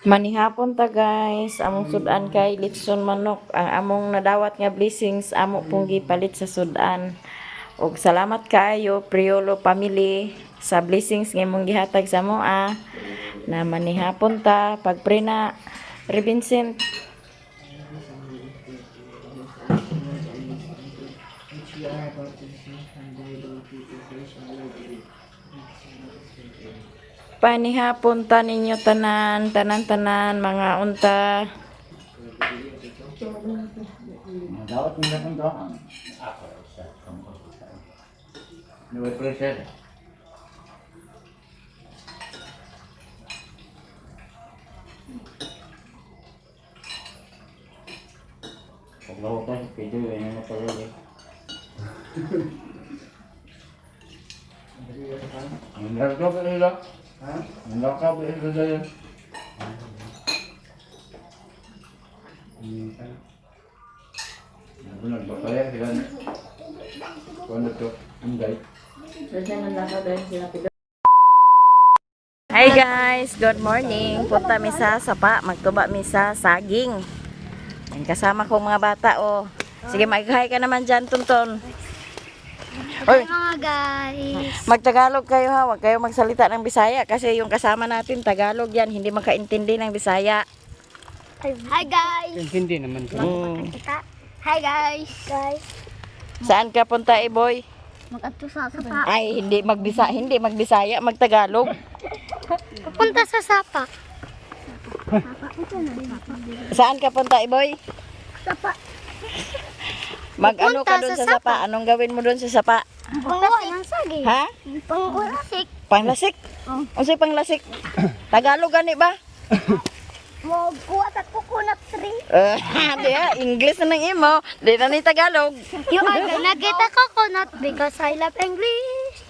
Manihapon ta guys, among sudan kay litson manok. Ang among nadawat nga blessings amo pong gipalit sa sudan. Ug salamat kaayo Priolo family sa blessings nga imong gihatag sa moa. Na manihapon ta pagprena Revincent. Panihapon ta ninyo tanan mga unta. Dapat mo na kung doon. Ako, isa. Nuway pressure. Paglawa ka, pwede yun yung napalagi. Ang larga ba nila? Ang larga ba nila dahil? Nagbakaya sila. Kung ano to, ang guide. Hi guys, good morning. Punta mi sa sapa, magtuba mi sa saging. Yan kasama ko mga bata oh. Sige, mag-hi ka naman dyan, Tunton. Oy, Mga guys. magtagalog kayo ha, huwag kayo magsalita ng Bisaya kasi yung kasama natin Tagalog yan, hindi makaintindi ng Bisaya. Hi guys. Hindi naman. Hi guys. Saan ka punta, boy? Mag-adto sa sapa. Ay, hindi magbisaya, magtagalog. Pupunta sa sapa. Saan ka punta, boy? Sapa. Mag-ano ka Pupunta doon sa sa sapa? Anong gawin mo doon sa sapa? Pangurasik ng sagi. Ha? Pangurasik. Panglasik? Unsay panglasik? Tagalog gani ba? Mo kuha ta coconut tree. Di ha, English na ng imo. Di na ni Tagalog. You are gonna get a coconut because I love English.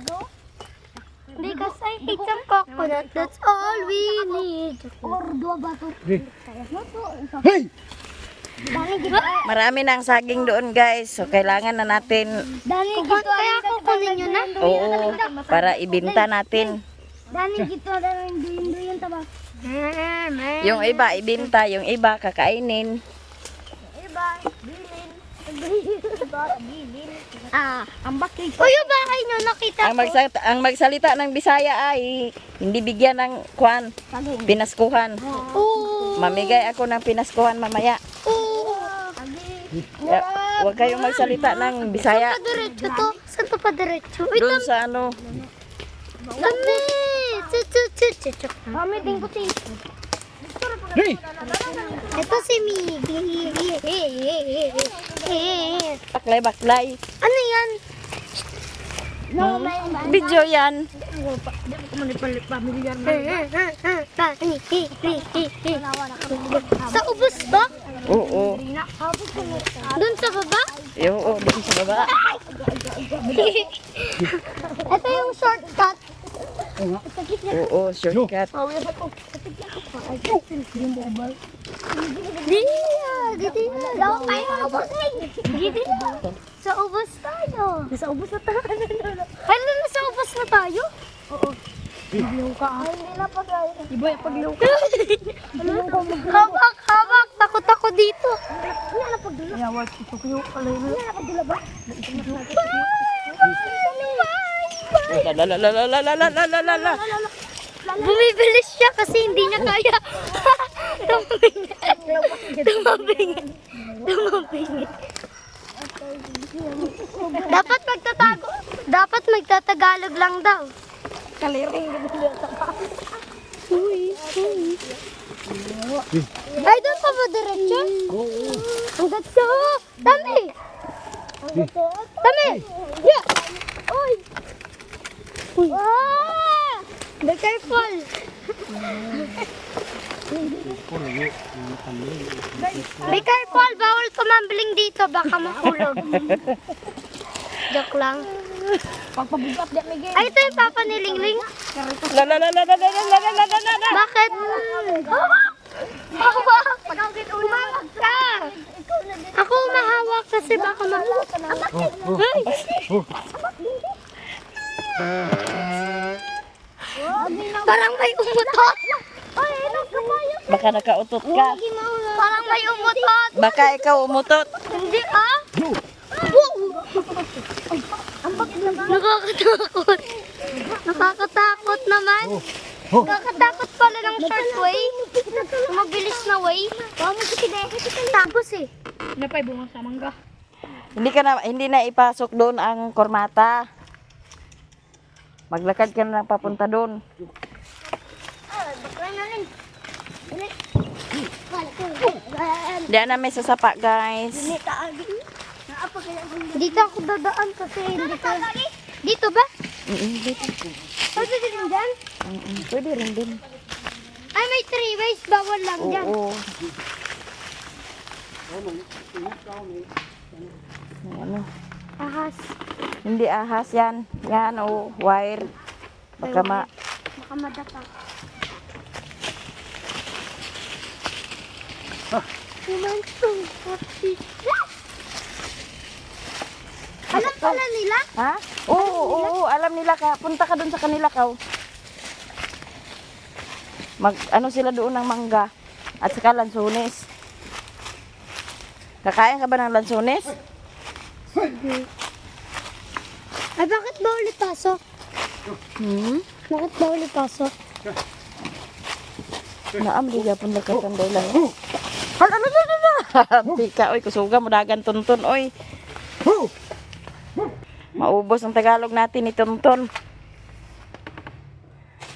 Go. Because I hate some coconut, that's all we need. Or dua bato. Hey! Dani gito. Marami na ang saging doon, guys. So, kailangan na natin, Dani gito. Kaya kukunin nyo na. oo, para ibinta natin. Dani gito. Dani duyin taba. Yung iba, ibinta. Yung iba, kakainin. Iba, bilin. Ang bakit. Uy, yung bahay nyo, nakita ko. Ang magsalita ng Bisaya ay hindi bigyan ng kwan, pinaskuhan. Oo. Mamigay ako ng pinaskuhan mamaya. Oo. Huwag kayong magsalita ng Bisaya. Saan pa diretso to? Saan to pa diretso? Uy, Doon sa ano, dami. Chuchuchuchuchuk. Kami din ko si. Hey! Ito si Miggy. baklay. Ano yan? Video yan. Sa ubos ba? Oo. Doon sa baba? Oo, doon sa baba. Ito yung shortcut. Oo, shortcut. Sa ubos tayo. Nasa ubos na tayo. Hala, nasa ubos na tayo? Oo. Paglaw ka. Hindi na paglaw. Iba yung paglaw ka. Hawak. Takot ako dito. Hindi na paglaw. Yawag, ito ko yung alay na. Hindi na paglaw ba? Lalalalalalalalalala. Bumibilis siya kasi hindi niya kaya. Tumabing. Dapat magtatagalog lang daw. Kaliring. Ay, doon pa ba diretso? Hanggat sa... Dami! Yeah! Uy! Ah! Be careful! Be careful! Bawal tumambling dito. Baka mahulog. Joke lang. Ay, ito yung papa ni Lingling. Lalalalalalalalalala. Bakit? Hawak! Humawak ka! Ako mahawak kasi baka mahulog. Parang may umutot. Baka nakautot ka. Parang may umutot. Baka ikaw umutot. Hindi ah. Nakakatakot. Nakakatakot naman. Nakakatakot pala ng short way. Mabilis na way. Tapos eh. Napay bunga sa mangga. Hindi na ipasok doon ang kormata. Maglakad ka na lang papunta doon. Bakla na rin. Diyan na may sasapa, guys. Dito ako dadaan kasi hindi ko. Dito ba? Dito. Pwede din dyan? Pwede rin din. Ay, may 3 ways. Bawal lang dyan. Oo. Ano? Ahas. Hindi ahas yan. Yan, wire. Baka Baka madapa. Alam pala nila? Ha? Oo, alam nila ka. Punta ka doon sa kanila ka. Ano sila doon ng mangga. At saka lansunis. Kakain ka ba ng lansunis? Ay, bakit ba ulit pasok? Bakit ba ulit pasok? Naam, di yapon lang katanday lang. Hala. Tika, oy, kusuga mo dagan tuntun, oy. Maubos ang Tagalog natin ni Tuntun.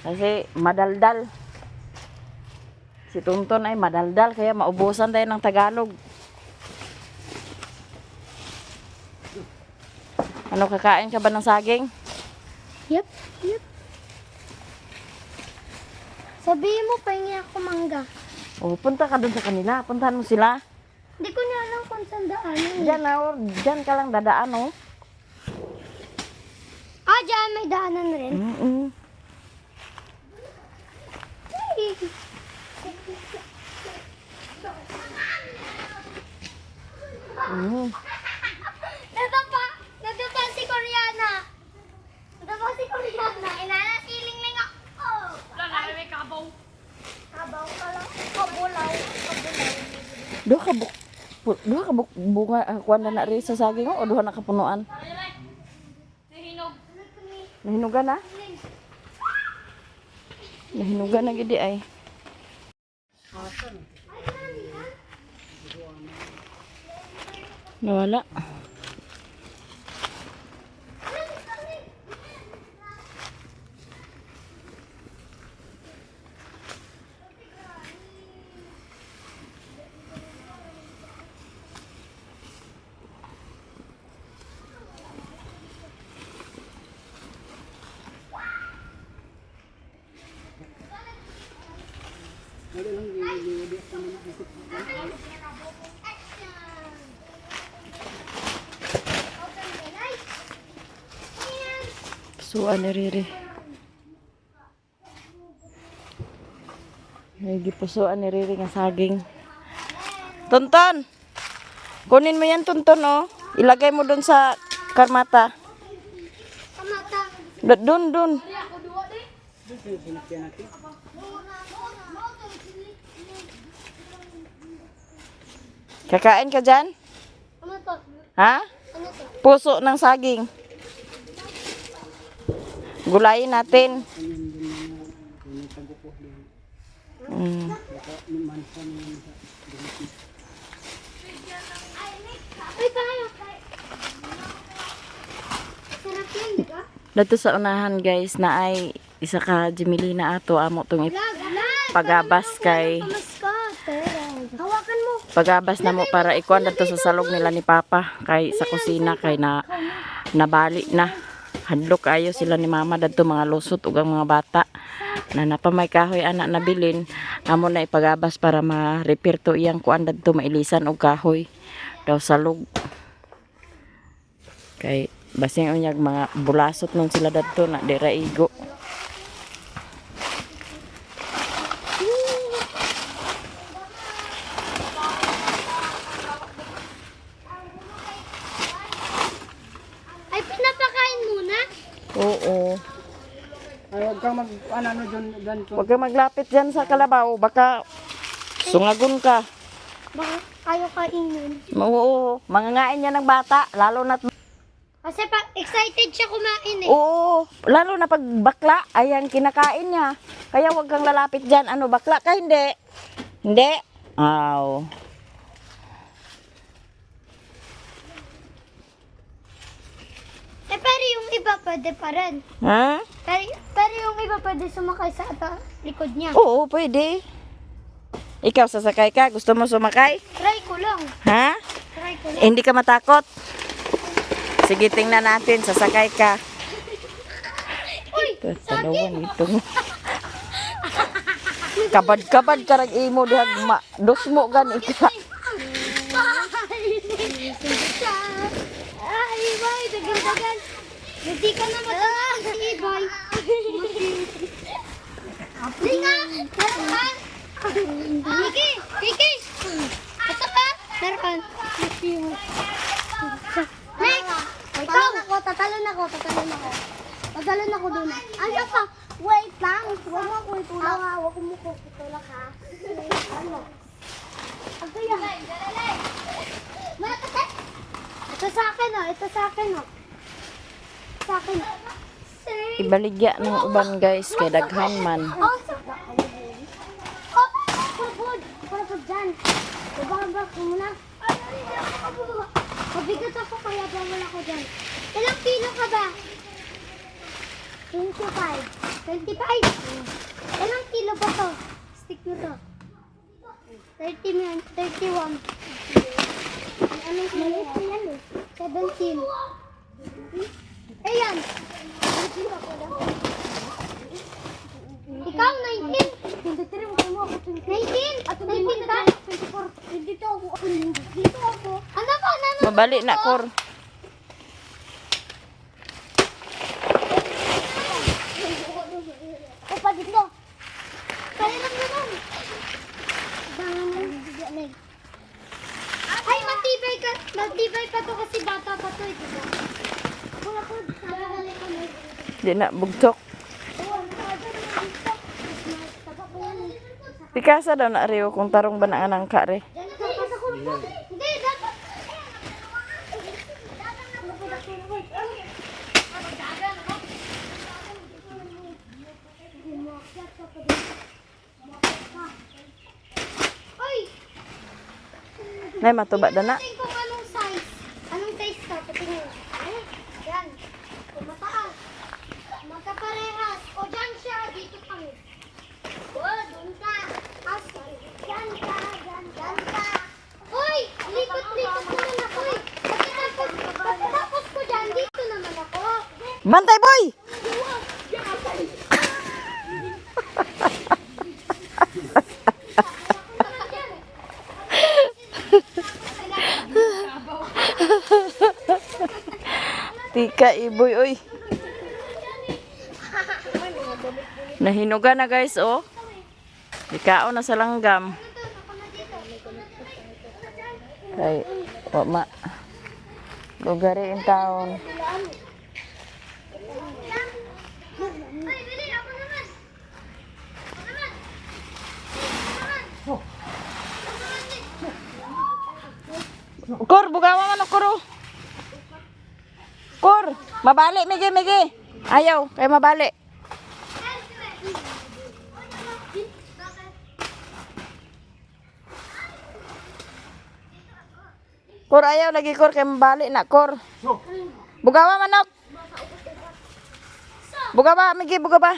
Kasi madaldal. Si Tuntun ay madaldal, kaya maubusan tayo ng Tagalog. Ano, kakain ka ba ng saging? Yep. Sabihin mo, pahingi ako mangga. O, punta ka dun sa kanila. Puntahan mo sila. Hindi ko na alam kung saan daanan. Diyan ka lang dadaan, oh. Ah, dyan may daanan rin. Nadapa si Koreana. Inanasiling lang ako. Wala na, may kabaw. Kabaw ka lang. Kabulaw. Duha ka bunga kuan na rin sa saging, oh, o duha na kapunuan. Nahinugan na? Nahinugan na gidi ay. Nawala. Pusuan ni Riri. May gipusuan ni Riri nga saging. Tonton! Kunin mo yan, Tonton, oh. Ilagay mo dun sa karmata. Kamata. Dun. Kakain ka dyan? Ano to? Ha? Ano to? Puso ng saging. Gulayin natin. Ay, tayo. Sarap yan, di ba? Dito sa unahan, guys, na ay isa ka Jimilina ato amo tong pagabas kay Hawakan mo. pagabas na mo para ikuan dito sa salog nila ni Papa kay sa kusina kay nabali na. Hadlok ayo sila ni Mama dadto mga lusot ug ang mga bata na napamay kahoy anak nabilin amo na ipagabas para ma-repair to iyang kuan dadto mailisan og kahoy daw salog. Kay basing unyag mga bulasot nun sila dadto na dira igo. Ay, pinapakain muna. Oo. Ay, huwag kang mag, ano, dyan po. Huwag kang maglapit dyan sa kalabaw. Baka Sungagon ka. Baka ayaw kainin. Oo, mangangain niya ng bata. Lalo na, Kasi excited siya kumain eh. oo, lalo na pag bakla, ayan kinakain niya. Kaya wag kang lalapit dyan. Ano, bakla ka? Hindi. Hindi. Aw. Pero yung iba pwede pa rin. Ha? Pero yung iba pwede sumakay sa likod niya. Oo, pwede. Ikaw, sasakay ka? Gusto mo sumakay? Try ko lang. Ha? Try ko lang. Hindi ka matakot? Sige, tingnan natin. Sasakay ka. Uy! Talawan ito. Kabad-kabad ka rag imo dihag dos mo gani ka. Ay, Ibay! Dagan-dagan! Hindi ka na matapos si Ibay. Hindi nga! Meron ka! Kiki! Kiki! Ito ka! Meron ka! Next! Ikaw! Tatalon ako. Tatalon ako doon. Ano pa? Wait lang. Huwag mo ako itulak. Huwag mo ko itulak ha. Ano? Ang kaya. Malakasat! Ito sa akin o. Ito sa akin o. Sa akin. Ibaligya ng uban guys kay daghan man. Oh, purapod dyan. Bababa ko muna. Mabigat ako kaya bawal ako dyan. Ilang kilo ka ba? 25. 25? Ilang kilo ba to? Stick mo to. 31. Anong kilo? Yan eh. 17. Ayan. Ikaw, 19. 19? At 19 ka? 24. Dito ako. Dito ako. Ano ba? Mabali na kor. O pa dito. Kaya lang naman. Ay, matibay pa to kasi bata pa to. Diba? Pula po, nakakali ko na. Di na bugtok. Pikasa daw na riyo kung tarong ba na anang ka re. Hindi, dapat. Oy! Nay matuba da na. Tingnan kung anong size. Anong size ka? Patingin. Yan. Kung mataas. Magkaparehas. O dyan siya. Dito kami. O, doon ka. Dyan ka. Dyan ka. Uy! Likot-likot naman ako eh. Pagkatapos ko dyan, dito naman ako. Bantay boy. Tika iboy oy. Nahinuga na guys oh. Ikao na sa langgam. Ay, wa ma. Lugari in town. Ay, bili ako naman. Ako naman. Kor, bugawa man ako ro. Kor, mabali migi. Ayaw, kay mabali. Kor, ayaw lagi kor kay mabali na kor. Bugawa manok. Bugawa migi, bugawa.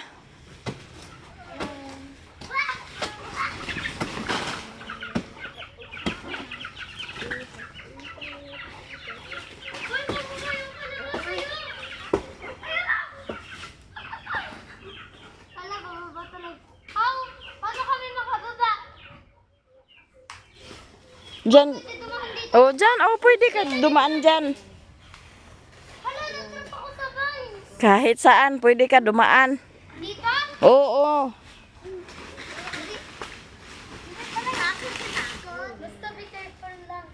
Hala, bababa talaga. Paano kami makababa? Diyan. Kasi dumaan dito. Oh, diyan. Oh, pwede ka dumaan diyan. Hala, nagtrap ako sa vines. Kahit saan, pwede ka dumaan. Dito? Oo. Basta be careful lang.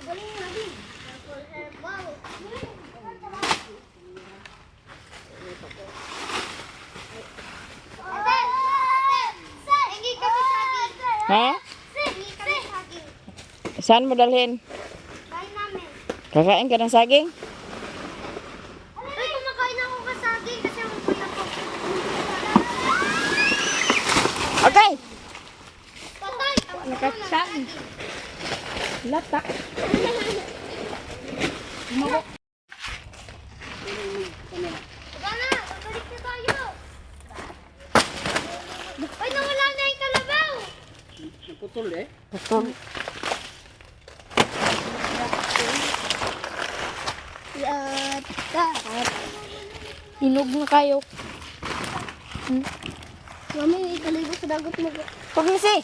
Galing nga din. Wow. Ate! Hingi kami saging. Ha? Hindi kami saging. Saan mo dalhin? Kain namin. Kakain ka ng saging? Ay, kumakain ako ka saging kasi ang kuya ko. Okay. Patay! Nakatsan. Latak. Tara na, babalik na tayo. Ay, nawala na yung kalabaw. Putol. Hinog na kayo. Mami, ikaligo sa dagat mo. Pagmisi.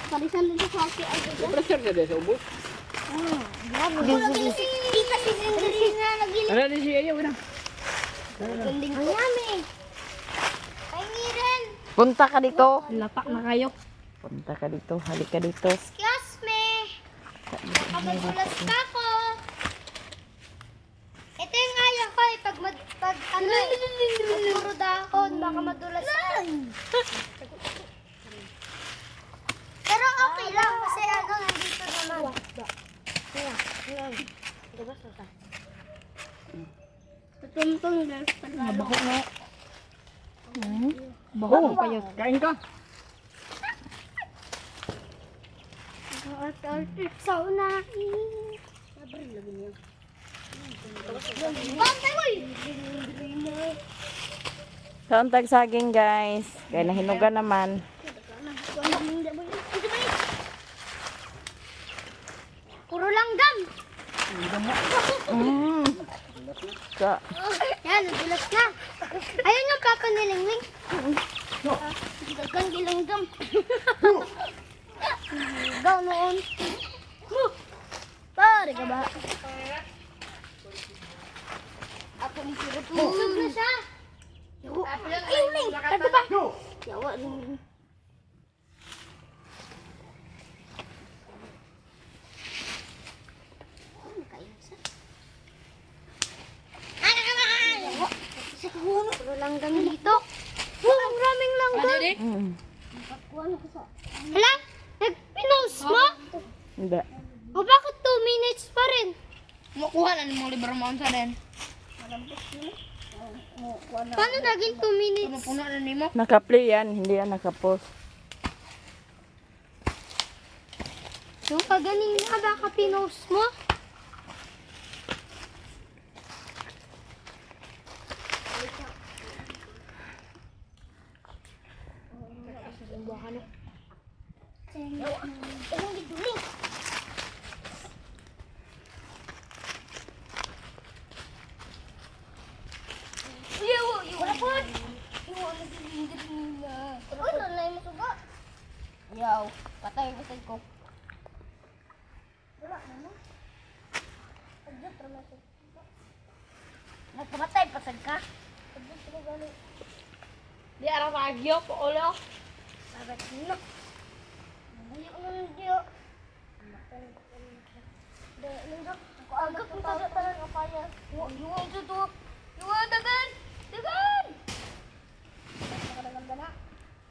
Parisan dito sa akin. Pressure na din sa ubos. Hindi kasi sindali na nagilid. Ano din siya yun? Ganding ko. Yami. Pahingi rin. Punta ka dito. Latak na kayo. Punta ka dito. Halik ka dito. Excuse me. Nakapagpulas ka ko. Ito yung ayaw ko eh. Pag ano eh. Pag puro dahon, baka madulas ka. Pero okay lang kasi ano, nandito naman. Tutuntun lang. Mabako na. Bako na kayo. Kain ka. Sa unahin. Bantay mo eh! Saan tag saging guys? Kaya nahinugan naman. Puro langgam. Sa, Yan, nadulas na. Ayun yung papa ni Lingwing. Dagang gilanggam. Gaw noon. Pare ka ba? Ako ni Sirot. Busog na siya. Iling, taga ba? Yawa rin. Puro langgam dito. Oh, ang raming langgam. Hala? Nagpinost mo? hindi. O bakit 2 minutes pa rin? Makuha na mo libre mo sa din. Paano naging 2 minutes? Puno na nimo. Naka-play yan. Hindi yan naka-post. Yung kaganing na baka pinost mo? Yaw, patay patay ko. Nagpamatay pasag ka. Di ara ragyo po ulo. Sabat no. Hindi ko nang diyo. Ako agak mo sa tanan kapaya. Yung to. Yung dagan. Dagan.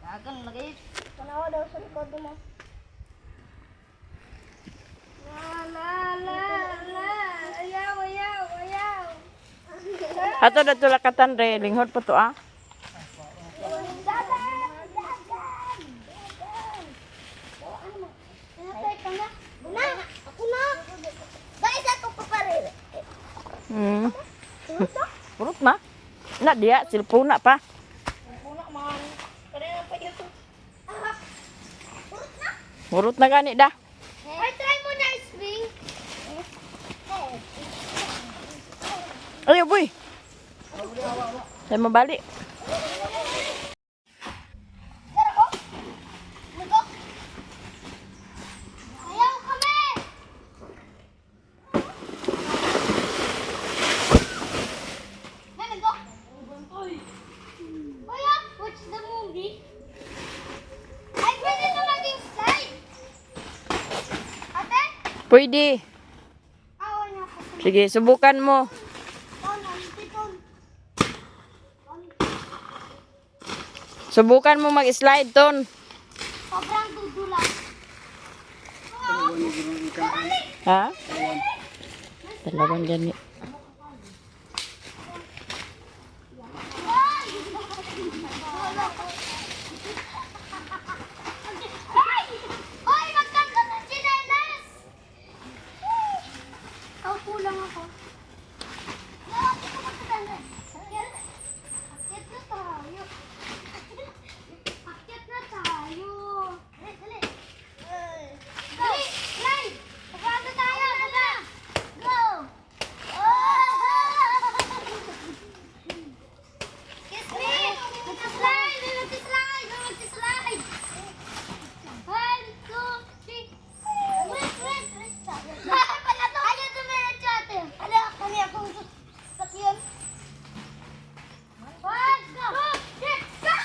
Dagan lagi. Tanawa daw sa likod mo. La. Ayaw. Ato na tulakatan re. Linghod po to ah. Ako na. Guys, ako pa pare. Hmm. Purot na. Na dia. Silpuna pa. Purot na gani dah. Ay, try mo na swing. Ayo boy. Saya mau balik. Ayaw kami. Naligo. Kuya, watch the movie. Ay, pwede na maging slide. Ate? Pwede. Awan niya ako. Sige, subukan mo. Subukan mo mag-slide ton. Sobrang dudulas. Ha? Dalawang gani. Hoy, magkanta ng chinelas! Kulang ako. Akyat na tayo. Akyat na tayo. Dali, dali. Dali, Ray! Pagkano tayo? Baba! Go! Kiss me! Mag-slide! Mag-slide! Mag-slide! 1, 2, 3. Wait, wait, wait. Pala to. Ayaw tumira chate. Ala, kami akong sakyan. 1, 2, 3, go!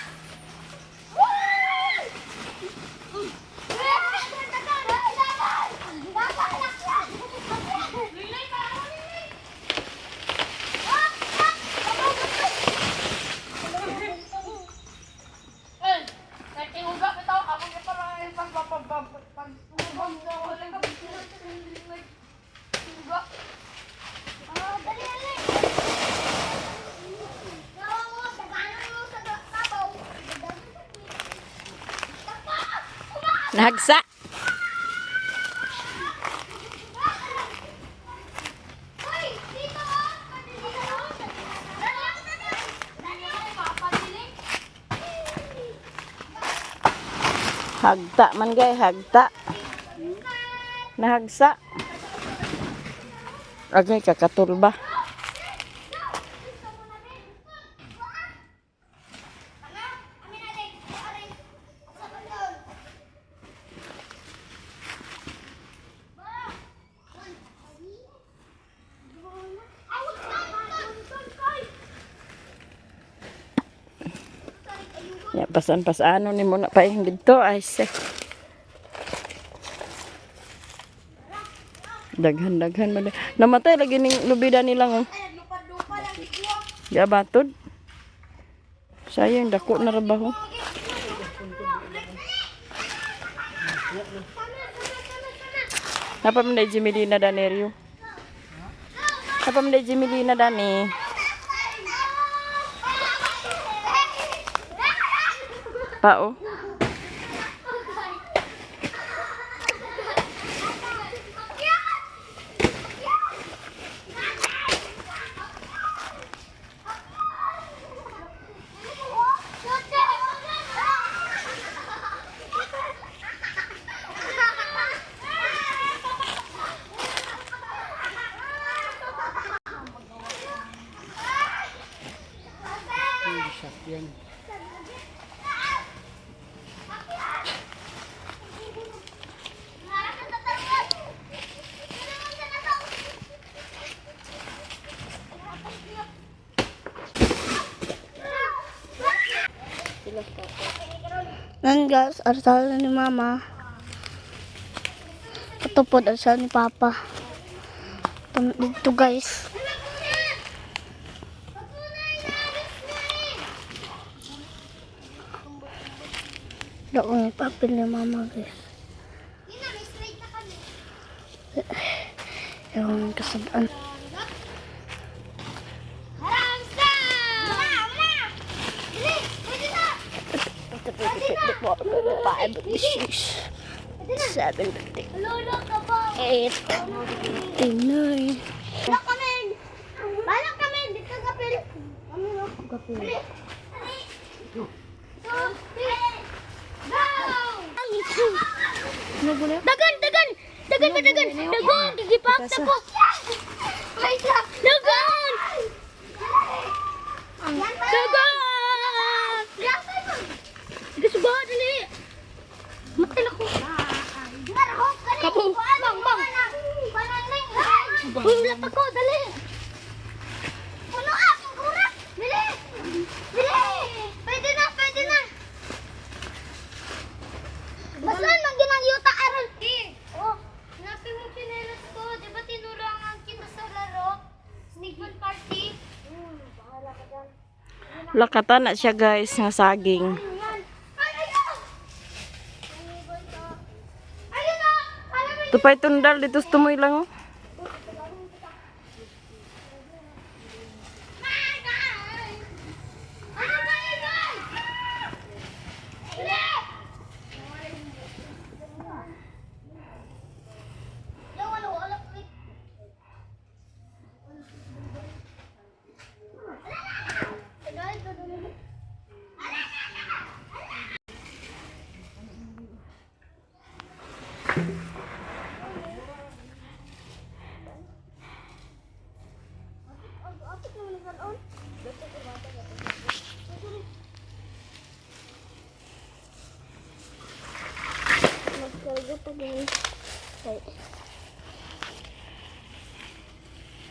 Nagsa. Hoy, dito oh! Pati dito oh! Dali ako, dali ako! Dali ako, papadiling! Hagta man gay, hagta. Nahagsa. Agay kakatulba. Ano? Amin natin! Aray! Sa bandon! Ya, pasan-pasano ni mo na pa yung dito. Ay, se. Daghan-daghan mo. Namatay lagi ning lubida nilang. Oh. Ya, batod. Sayang, dako na rabaho. Napa man Jimmy Lina Danerio? Napa man Jimmy Lina Dani? Pao. Nan guys, arsal ni mama. Katupod arsal ni papa. Dito guys. Daon ni papel ni mama guys. Ewan kasagaan. Seven, 8, 9. Balak kami! Balak kami! Dito kapil! Kapil. Go! Dagan! Dagan! Dagan ba dagan? Dagan! Gigipap na po! Dagan! Dagan! Sige, suga! Dali! Matil ako! Kapo! Bang! Bang! Ulat ako! Dali! Puno akong kurak! Dali! Dali! Pwede na! Pwede na! Basan man ginang yuta aron! Oh! Napi mo chinelas ko! Diba tinurangan kita sa laro? Snigman party? Bahala ka dyan. Lakatan na siya guys, nga saging. Yan! Ay! Ay! Tupay tundal dito sa tumoy lang oh.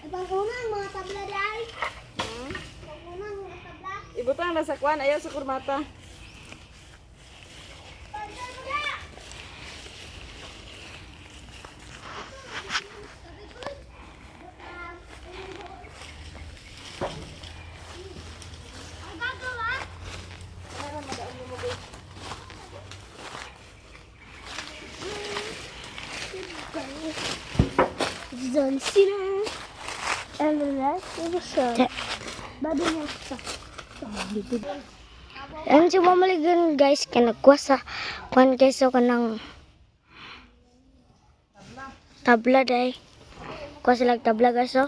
Pag-unang mga tabla dahil. Pag-unang mga tabla. Ibutang na sa kwan ayaw sa kurmata. Ang gagawa? John Cena. And the rest of the show. Babi niya sa. Ang si mamaligan guys kaya nagkuha sa kuhan guys so kanang tabla day. Kuha sila tabla guys so.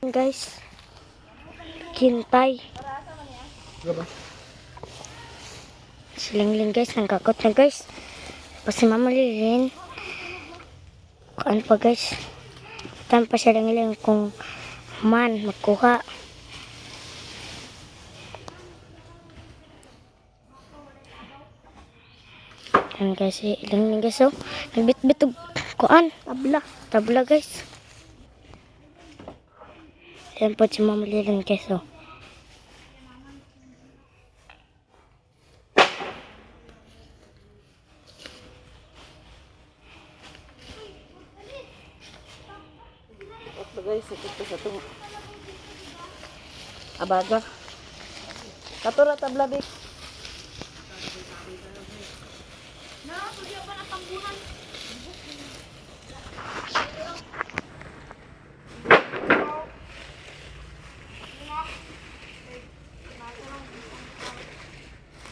Guys. Kintay. Siling-ling guys, nangkakot na guys. Pasi mamalirin. Kuhan pa guys. Tanpa siya lang kung man magkuha. Yan guys, ilang guys oh. Nagbit-bit og kuan, tabla guys. Yan po si Mama Lilang guys oh. Ito guys, ito sa itong abaga. Katura tabla big.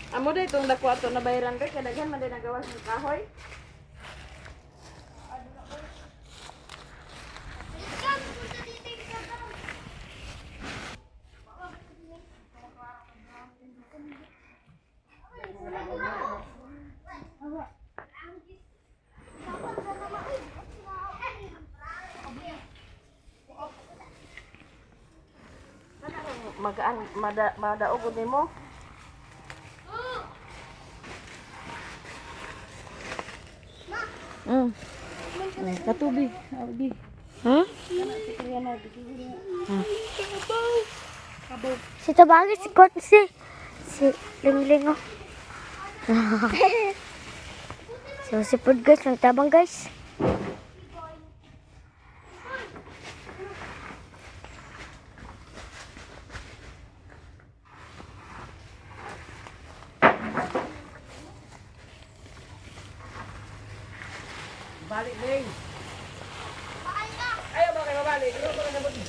Amo day itong dako ato na bayaran ba? Kadaghan man din nagawas ng kahoy. Magaan, madaog ni mo. Katubig, abi. Hmm? Si Tabagi, si Kot, si Lingling, oh. So, si Pud, guys, ang tabang, guys. Balik ning. Ayaw ba kayo balik? Ayaw ba kayo balik?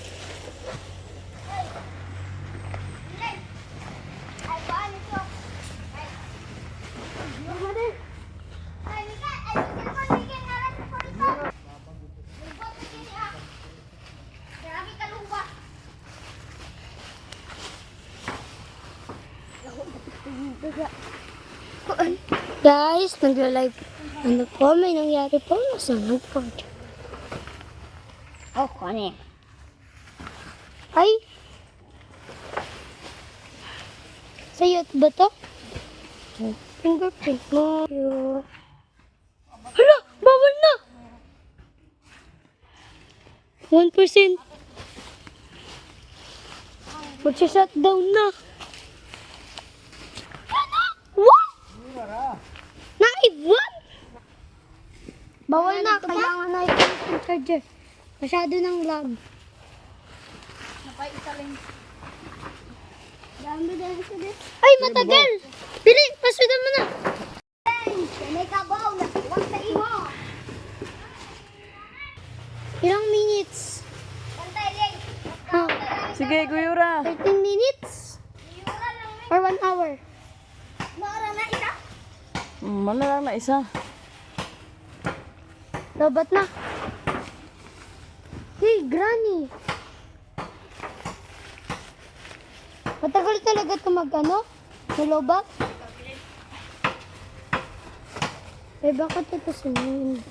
Guys, nagla-live. Ano po, may nangyari po. Nasunog po. Oh, kani. Ay! Sa'yo ba to? Fingerprint mo. Hala! Bawal na! 1%. Magsa-shutdown na. What? Naiwan? Bawal na. Kailangan na yung charger. Masyado ng lag. Ay, matagal! Pili, pasudan mo na! May kabaw na tuwag sa iho! Sige, Guyura. 13 minutes? Or 1 hour? Mana lang na isa. Lobat na. Hey, Granny. Matagal talaga ito mag-ano? Nalobat? Eh, bakit ito sunod?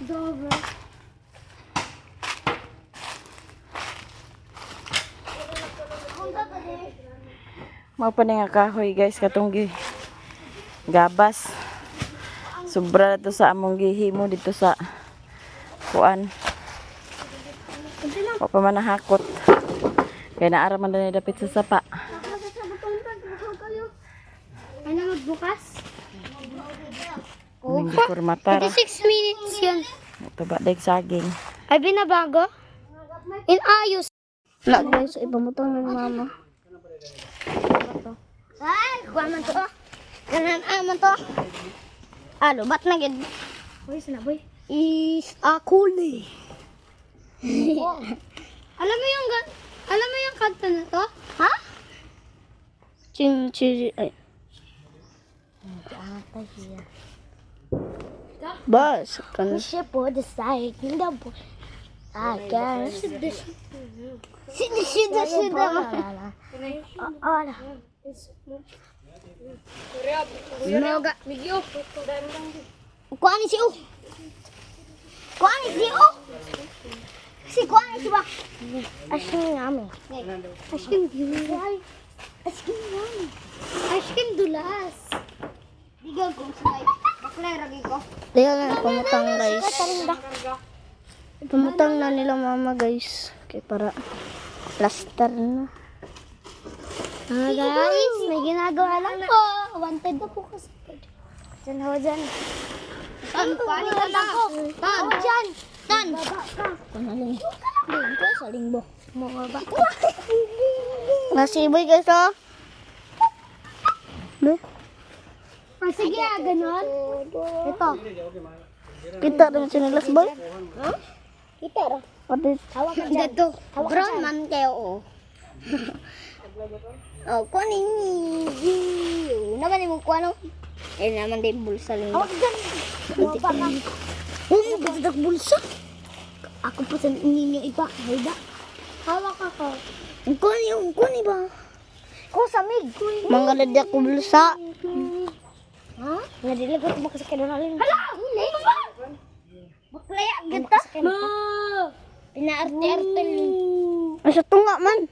Dover. Mao pa ni nga kahoy guys katong gabas. Sobra na to sa among gihimo dito sa kuan. O pa man nahakot. Kaya naara man na dapit sa sapa. Ano magbukas? Hindi ko matara. 26 minutes yun. Ito ba daig saging. Ay, binabago? Inayos. Na guys, ibamutang ng mama. Ay, kuha man to. Ganan man to. Lubat na gid. Boy, sana boy. Is a coolie. Alam mo yung kanta na to? Ha? Ching ching ay. Bus kan ship for the side the I guess Sida Ala Noga Kuan si U Si kuan si ba Asking nami Asking dulas Diga ko sa bakla ragi ko Diyan na pamutang guys Pamutang na nila mama guys kaya para plaster na guys may ginagawa lang po wanted na po kasi dyan ho dyan Tan, paano ka lang ko? Tan, dyan Tan Panaling Doon ko sa lingbo mga ba Nasiboy guys oh sige ganon ito kita rin sinilas boy kita rin hawak ka dyan brown man kayo kunin naman yung kuano naman din bulsa lang hawak dyan ganda bulsa ako pa sa ninyo iba hawak ako kunin ba ko samig manggalad ako bulsa ha? Nadilag ko ba kasi kinaralin? Hala! Huli! Baklaya, ganda! Pinaarte-arte lang. Ay, sa tunga man!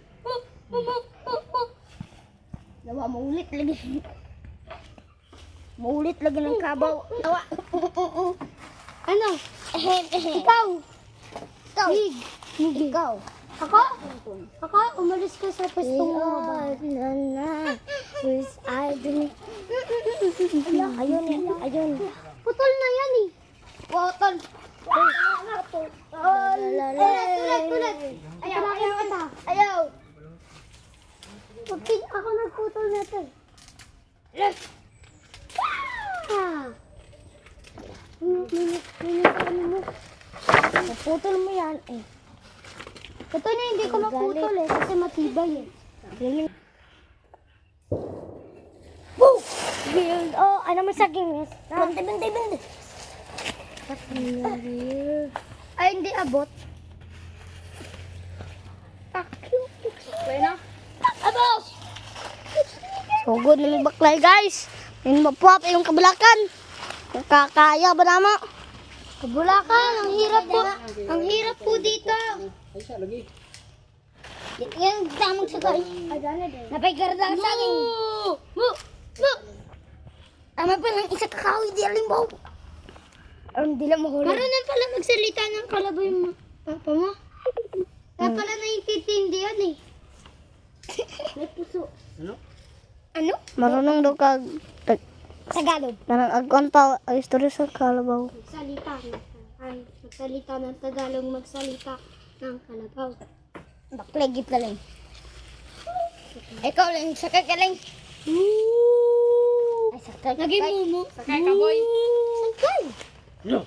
Nawa, maulit lagi. Maulit lagi ng kabaw. Nawa. Ano? Ikaw! Mig! Ikaw! Ako? Umalis ka sa pwesto mo ba? Ayun. Putol na yan eh. Putol. Tulat. Ayaw. Ako nagputol na ito. Naputol mo yan eh. Ito na hindi ko maputol eh kasi matibay eh. Woo! Oh, ano mo saging? Bante. Ay, hindi abot. Bueno. Abot! So good na may baklay guys. Yung mapuap yung kabulakan. Kakaya ba naman? Kabulakan, ang hirap po. Ang hirap po dito. Yan damang sagay. Napaygarda ang saging. Tama pa lang isa kakahoy di alimbaw. Ang dila mo huli. Marunong pala magsalita ng kalabaw yung papa mo. Kaya pala naiintindi yan eh. May puso. Ano? Marunong daw ka Tagalog. Narang agkon pa ang istorya sa kalabaw. Magsalita ng Tagalog, magsalita ng kalabaw. Baklegit na lang. Ikaw lang, sakay ka lang. Ay, sakay ka. Lagi mo. Sakay ka, boy. Sakay. No.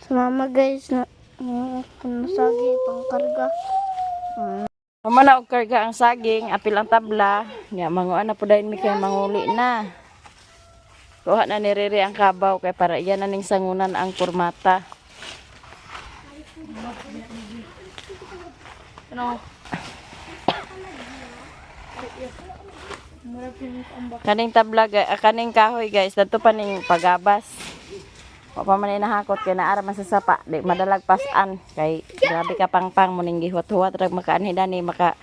Sumama guys, Pinasagi, pangkarga. Mamana og karga ang saging, apil ang tabla. Nga manguan na po dahil mi kay manguli na. Kuha na ni Riri ang kabaw kay para iyan na ning sangunan ang kurmata. Ano? Kaning tabla, kaning kahoy guys, dato pa ning pagabas. Wa pa man nahakot kay naara man sa sapa, di madalag pasan kay grabe ka pangpang mo ning gihuwat-huwat rag makaanhi dani maka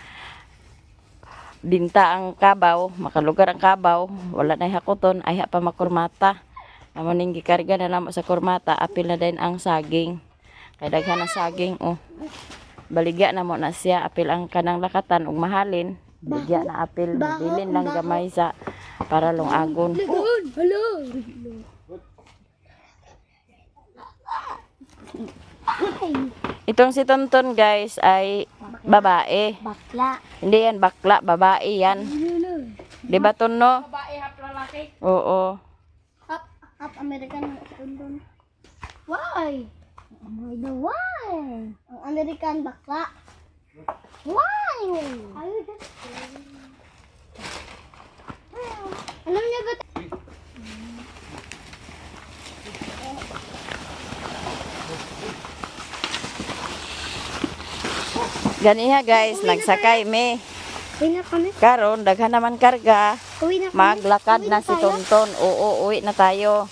binta ang kabaw, makalugar ang kabaw, wala na hakoton ay pa makurmata. Amo ning gikarga na namo sa kurmata, apil na din ang saging. Kay daghan ang saging oh. Baligya na mo na siya, apil ang kanang lakatan ug mahalin. Baligya na apil, bilin lang gamay sa para lungagon. Itong si Tonton guys ay babae. Bakla. Hindi yan bakla, babae yan. Di ba Tono? Babae hap lalaki. Oo. Up American London. Why? Oh my God, why? Ang American bakla. Why? Alam niyo ba? Ganiha guys, nagsakay me. Uwi na kami. Karon daghan naman karga. Uwi na kami. Maglakad na si Tonton. Oo, uwi na tayo.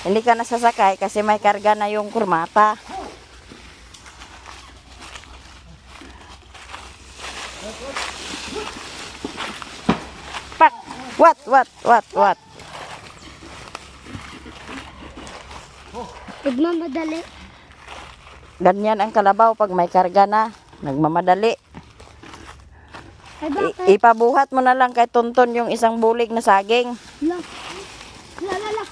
Hindi ka nasasakay kasi may karga na yung kurmata. Pak! What? Nagmamadali. Ganyan ang kalabaw pag may karga na. Nagmamadali. Ay bakit? Ipabuhat mo na lang kay Tonton yung isang bulig na saging. La. La.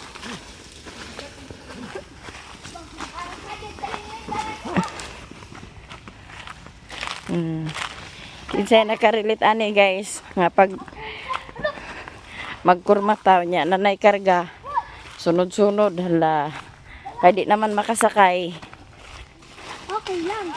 Kinsay nakarilit ani guys nga pag magkurmata niya nanay karga sunod-sunod hala kay di naman makasakay. Okay lang.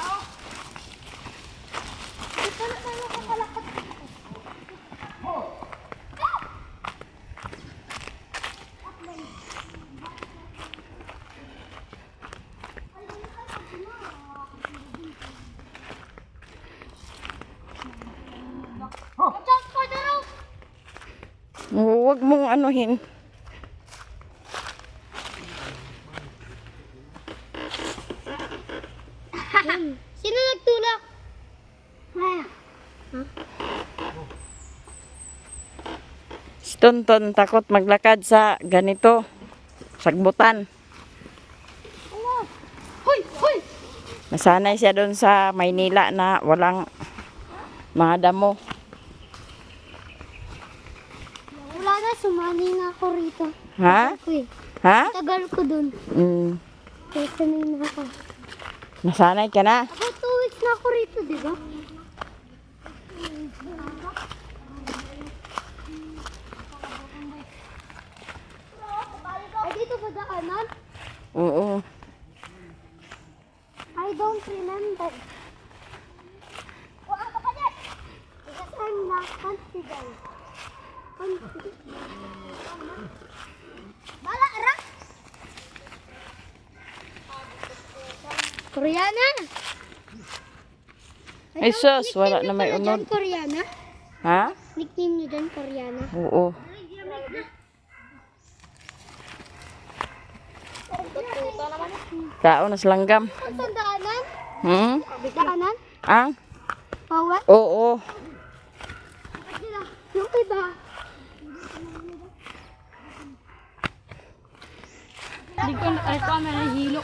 Huwag mong anuhin. Sino nagtulak? Maya. Si Tonton takot maglakad sa ganito. Sagbutan. Hoy! Nasanay siya doon sa Maynila na walang mga damo. Wala na, sumali na ako rito. Ha? Ako eh. Ha? Tagal ko dun. Kaya sanay na ako. Nasanay ka na? Ako 2 weeks na ako rito, di ba? Ay, dito ba daanan? Oo. I don't remember. Because I'm not confident. Bala, ara! Koreana! Ay sus, wala na may unod. Koreana? Ha? Nickname niyo dyan, Koreana? Oo. Tao na langgam. Ang daanan? Daanan? Ang? Bawat? Oo. Yung iba. Hindi ko na nahihilo.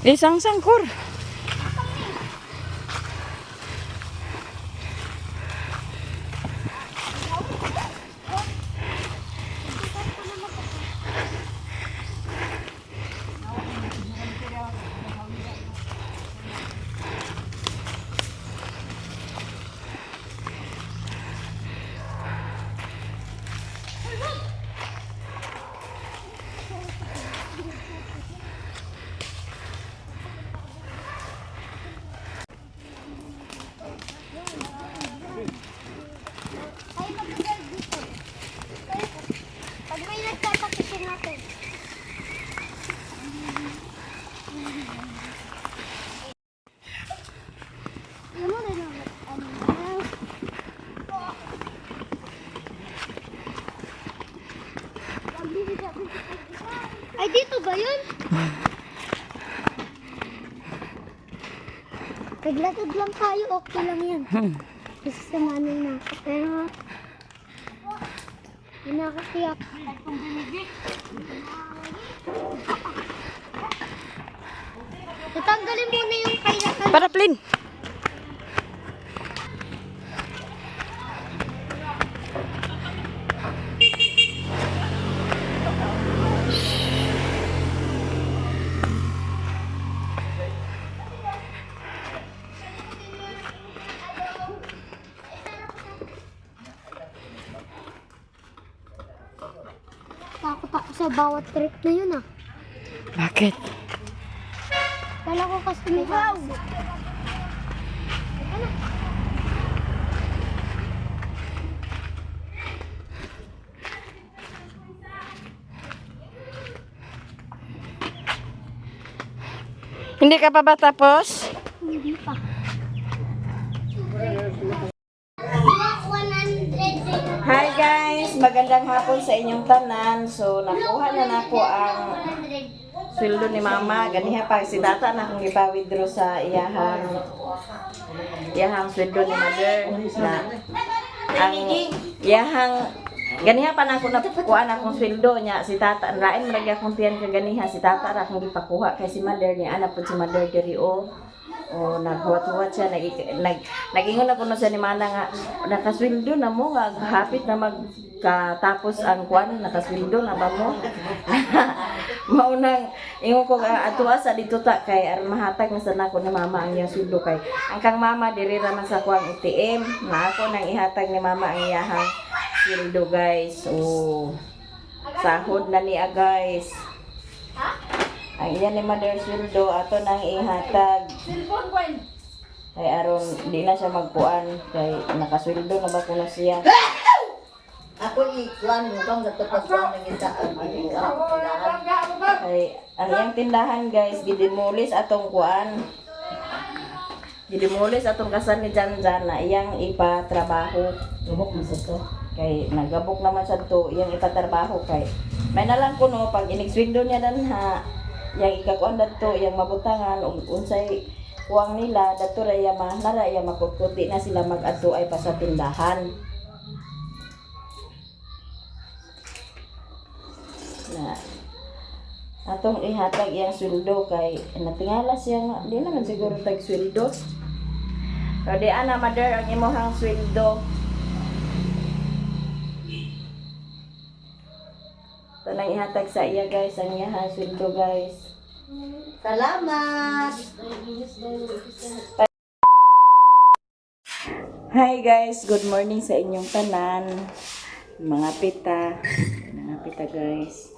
Isang sangkur. ba yun? Naglatag lang tayo, okay lang yan. Kasi samanin na ako. Pero, hindi na ako tiyak. Tatanggalin muna yung kailangan. Para plin. Takot ako sa bawat trip na yun ah. Bakit? Kala ko kasi may house. Hindi ka pa ba tapos? Hindi pa. 100. Hi guys, magandang hapon sa inyong tanan. So nakuha na nako ang sweldo ni mama. Ganiha pa si tata na akong ipa-withdraw sa iyahang sweldo ni mother na ang iyahang ganiha pa na ako nakuha na akong sweldo niya si tata lain lagi akong tiyan ka ganiha si tata ra akong gipakuha kay si mother ni ana pud si mother diri o naghuwat-huwat siya, nagingon ako na siya ni Mana nga, nakasweldo na mo, nga hapit na magkatapos ang kwan, nakasweldo na ba mo? Maunang, ingon ko atuwa sa dito ta, kay aron mahatag na sana ko ni mama ang iyang sweldo kay, ang kang mama, diri raman sa kuwang ATM, na ako nang ihatag ni mama ang iyahang sweldo guys, sahod na niya guys. Ang iyan ni mother sweldo ato nang ihatag. Kay aron di na siya magpuan kay nakasweldo na ba kuno siya. Ako ikuan mo kang gatapagkuan ng itaan. Kay ang iyang tindahan guys gidemolis atong kuan. Gidemolis atong kasan ni Janjan na iyang ipatrabaho. Tumok mo sa to. Kay nagabok naman sa to iyang ipatrabaho kay may nalang kuno pag inigsweldo niya danha yang ikakuan dato yang mabutangan ug unsay kuwang nila dato ra ya nara ya makukuti na sila mag-adto ay pa sa tindahan na atong ihatag yang sweldo kay natingala siya nga di naman siguro tag sweldo so di ana mother ang imong sweldo nang ihatag sa iya guys ang iyang sweldo guys. Salamat! Hi guys, good morning sa inyong tanan. Mga pita guys.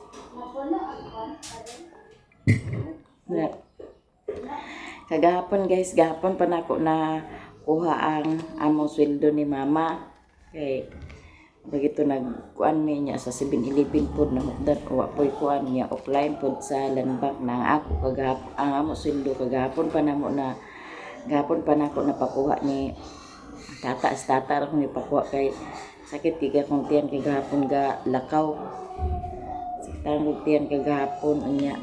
Kagahapon guys, gahapon pa nako na kuha ang among sweldo ni mama. Kay bagito nagkuan mi niya sa 7-Eleven pod na hugdan wa poy kuan niya offline pod sa landbank na ako kagahapon ang amo sweldo kagahapon pa namo na gahapon pa nako napakuha ni tata ra kung ipakuha kay sakit tiga kong tiyan kay gahapon ga lakaw sakit kong tiyan kay gahapon niya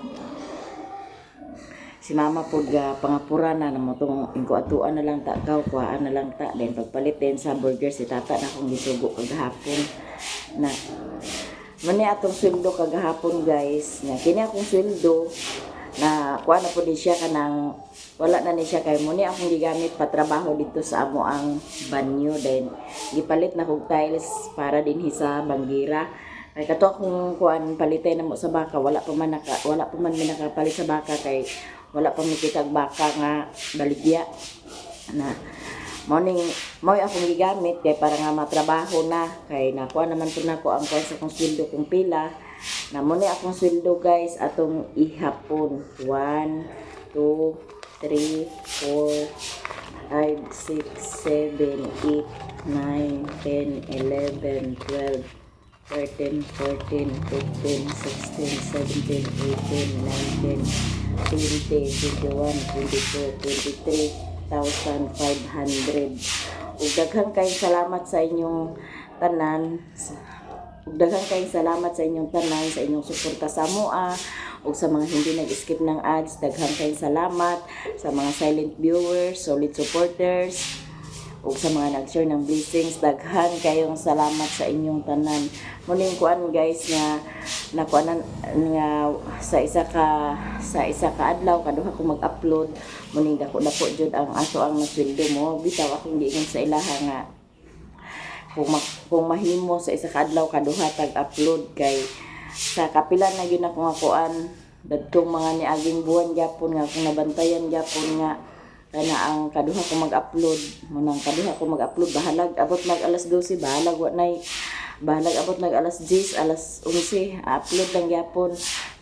si mama pod ga pangapura na namo tong ingko-atuan na lang ta kaw kuhaan na lang ta then pagpalit din sa burger si tata na kong gisugo kagahapon na mani atong sweldo kagahapon guys na kini akong sweldo na kuha na po din siya kanang wala na ni siya kay muni akong gigamit patrabaho dito sa amo ang banyo then gipalit na kog tiles para din sa banggira kay kato akong kuan palitay na mo sa baka wala pa man mi nakapalit sa baka kay wala pa mikitag baka nga baligya na morning mo akong gigamit kay para nga matrabaho na kay nakuha naman po nako ang kuan sa akong sweldo kung pila na mo akong sweldo guys atong ihapon 1 2 3 4 5 6 7 8 9 10 11 12 13 14 15 16 17 18 19 20, 21, 22, 23,500. Ug daghang kayong salamat sa inyong tanan. Ug daghang kayong salamat sa inyong tanan, sa inyong suporta sa amoa. ug sa mga hindi nag-skip ng ads, daghang kayong salamat sa mga silent viewers, solid supporters, ug sa mga nag-share ng blessings, daghan kayong salamat sa inyong tanan. Muning kuan guys nga nakuanan nga sa isa ka adlaw kaduha ko mag-upload, muning dako jud ang ato ang nasweldo mo. Bitaw akong giingon sa ilaha nga kung mahimo sa isa ka adlaw kaduha tag-upload kay sa kapilan na gyud ako nga kuan dadtong mga niaging buwan gyapon nga kung nabantayan gyapon nga kana ang kaduha ko mag-upload, munang kaduha ko mag-upload bahalag abot nag alas 12, bahalag abot nag alas 10, alas 11 upload lang gyapon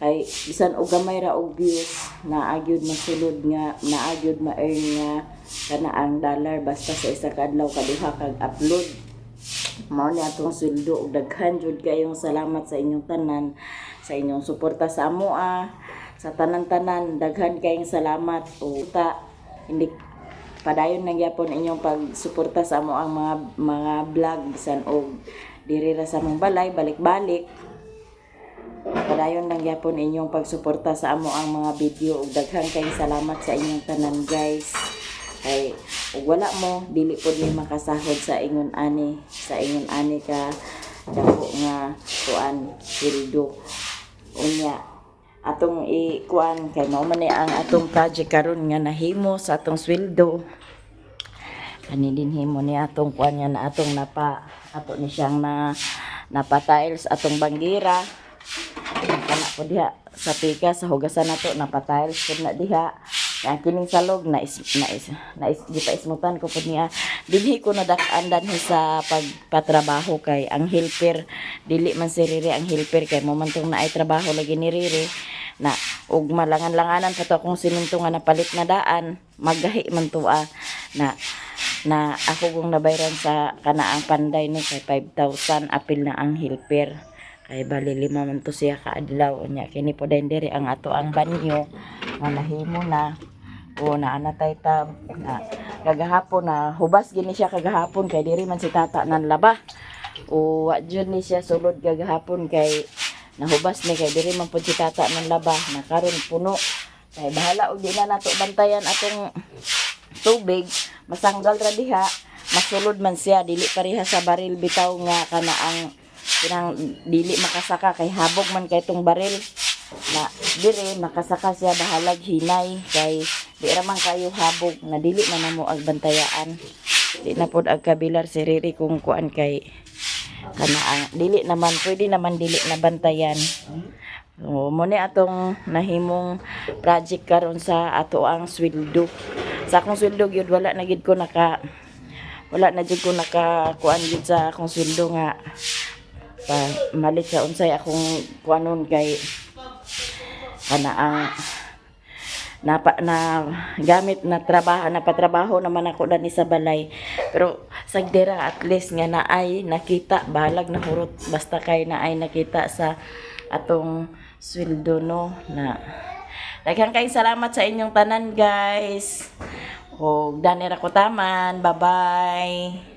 kay bisan og gamay ra og views naagyud masulod nga naagyud ma-earn nga kana ang dollar basta sa isa ka adlaw kaduha kag upload. Mao ni atong sweldo ug daghan jud kayong salamat sa inyong tanan, sa inyong suporta sa amoa, sa tanan-tanan daghan kayong salamat o hindi padayon na gyapon inyong pagsuporta sa amo ang mga vlog bisan og diri ra sa mong balay balik-balik. Padayon lang gyapon inyong pagsuporta sa amo ang mga video ug daghan kayong salamat sa inyong tanan guys. Kay ug wala mo dili pod ni makasahod sa ingon ani ka dako nga kuan sweldo. Unya atong ikuan kay mao man ni ang atong project karon nga nahimo sa atong sweldo. Ani din himo ni atong kuan nga na atong ato ni siyang napa-tiles atong bangira. Kana po diha sa pika sa hugasan nato napa-tiles pud na diha. Ang kining salog na gipaismutan ko pud niya. Dinhi ko nadak-andan sa pagpatrabaho kay ang helper dili man si Riri ang helper kay mo man tong naay trabaho lagi ni Riri na ug malangan-langanan pa to akong siminto nga napalit na daan magahi man tuwa na ako kung nabayran sa kanaang panday ni kay 5,000 apil na ang helper kay bali 5 man to siya kaadlaw nya kini po diri ang ato ang banyo nga nahimo na o naanatay tab na kagahapon na hubas gini siya kagahapon kay diri man si tata nan laba o wa jud ni siya sulod kagahapon kay nahubas ni kay diri man pud si tata nan laba na karon puno kay bahala og di na nato bantayan atong tubig masanggal ra diha masulod man siya dili pareha sa baril bitaw nga kana ang kinang dili makasaka kay habog man kay tong baril na dire makasaka siya bahalag hinay kay di ra man kayo habog na dili man namo ag bantayaan di na pod ag kabilar si Riri kung kuan kay kana ang dili naman pwede naman dili na bantayan. So, mo ni atong nahimong project karon sa ato ang sweldo. Sa akong sweldo gyud wala na gid ko naka kuan gid sa akong sweldo nga pa malit sa unsay akong kuanon kay kana ang na gamit na patrabaho naman ako dani sa balay pero sagdira at least nga naay nakita balag na hurot basta kay naay nakita sa atong sweldo no na daghang kay salamat sa inyong tanan guys. Og danira ko taman, bye bye.